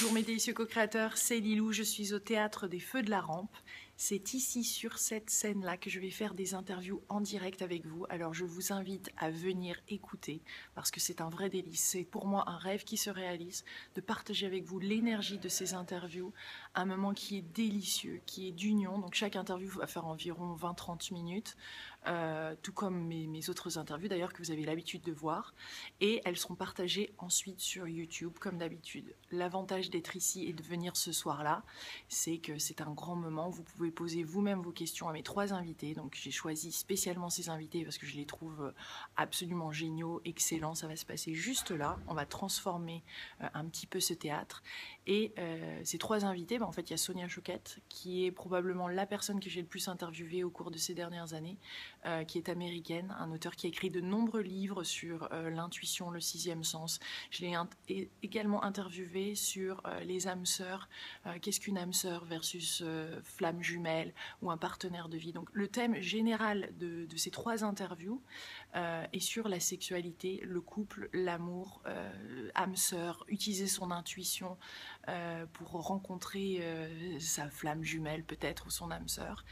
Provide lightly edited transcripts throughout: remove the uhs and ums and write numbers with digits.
Bonjour mes délicieux co-créateurs, c'est Lilou, je suis au Théâtre des Feux de la Rampe. C'est ici sur cette scène-là que je vais faire des interviews en direct avec vous. Alors je vous invite à venir écouter parce que c'est un vrai délice. C'est pour moi un rêve qui se réalise de partager avec vous l'énergie de ces interviews. Un moment qui est délicieux, qui est d'union. Donc chaque interview va faire environ 20-30 minutes. Tout comme mes autres interviews d'ailleurs que vous avez l'habitude de voir. Et elles seront partagées ensuite sur YouTube comme d'habitude. L'avantage d'être ici et de venir ce soir-là, c'est que c'est un grand moment. Vous pouvez poser vous-même vos questions à mes 3 invités. Donc j'ai choisi spécialement ces invités parce que je les trouve absolument géniaux, excellents. Ça va se passer juste là. On va transformer un petit peu ce théâtre. Et ces 3 invités, en fait il y a Sonia Choquette qui est probablement la personne que j'ai le plus interviewée au cours de ces dernières années, qui est américaine, un auteur qui a écrit de nombreux livres sur l'intuition, le sixième sens. Je l'ai également interviewé sur les âmes sœurs, qu'est-ce qu'une âme sœur versus flamme jumelle ou un partenaire de vie. Donc le thème général de ces 3 interviews est sur la sexualité, le couple, l'amour, âme sœur, utiliser son intuition pour rencontrer sa flamme jumelle peut-être ou son âme sœur.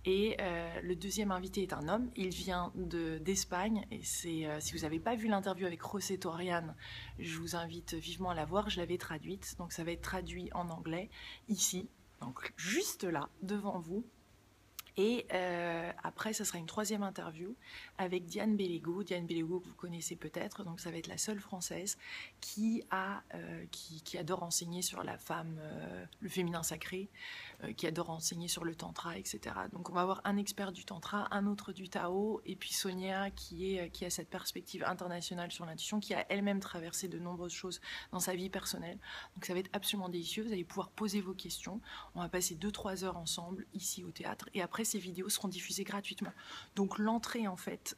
Et le deuxième invité est un homme, il vient d'Espagne et c'est si vous n'avez pas vu l'interview avec José Torian, je vous invite vivement à la voir, je l'avais traduite, donc ça va être traduit en anglais ici, donc juste là devant vous. Et après, ça sera une 3e interview avec Diane Bellego. Diane Bellego que vous connaissez peut-être, donc ça va être la seule française qui adore enseigner sur la femme, le féminin sacré, qui adore enseigner sur le tantra, etc. Donc on va avoir un expert du tantra, un autre du Tao, et puis Sonia qui a cette perspective internationale sur l'intuition, qui a elle-même traversé de nombreuses choses dans sa vie personnelle. Donc ça va être absolument délicieux, vous allez pouvoir poser vos questions. On va passer 2-3 heures ensemble ici au théâtre, et après ces vidéos seront diffusées gratuitement. Donc l'entrée en fait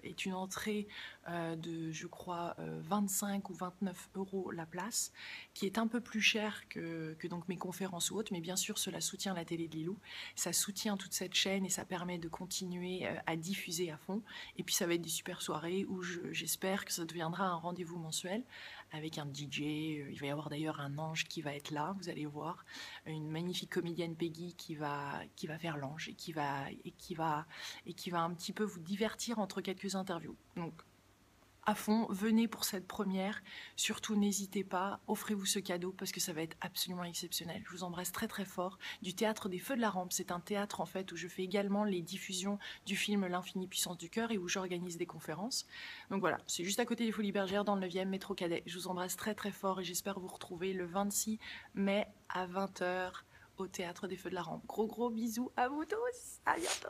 est une entrée de je crois 25 ou 29 € la place, qui est un peu plus cher que donc mes conférences ou autres, mais bien sûr cela soutient la télé de Lilou, ça soutient toute cette chaîne et ça permet de continuer à diffuser à fond. Et puis ça va être des super soirées où j'espère que ça deviendra un rendez-vous mensuel avec un DJ, il va y avoir d'ailleurs un ange qui va être là, vous allez voir, une magnifique comédienne Peggy qui va faire l'ange et qui va un petit peu vous divertir entre quelques interviews. Donc à fond, venez pour cette première, surtout n'hésitez pas, offrez-vous ce cadeau parce que ça va être absolument exceptionnel. Je vous embrasse très très fort. Du Théâtre des Feux de la Rampe, c'est un théâtre en fait où je fais également les diffusions du film L'infinie puissance du cœur et où j'organise des conférences. Donc voilà, c'est juste à côté des Folies Bergères dans le 9e métro Cadet. Je vous embrasse très très fort et j'espère vous retrouver le 26 mai à 20 h au Théâtre des Feux de la Rampe. Gros bisous à vous tous, à bientôt.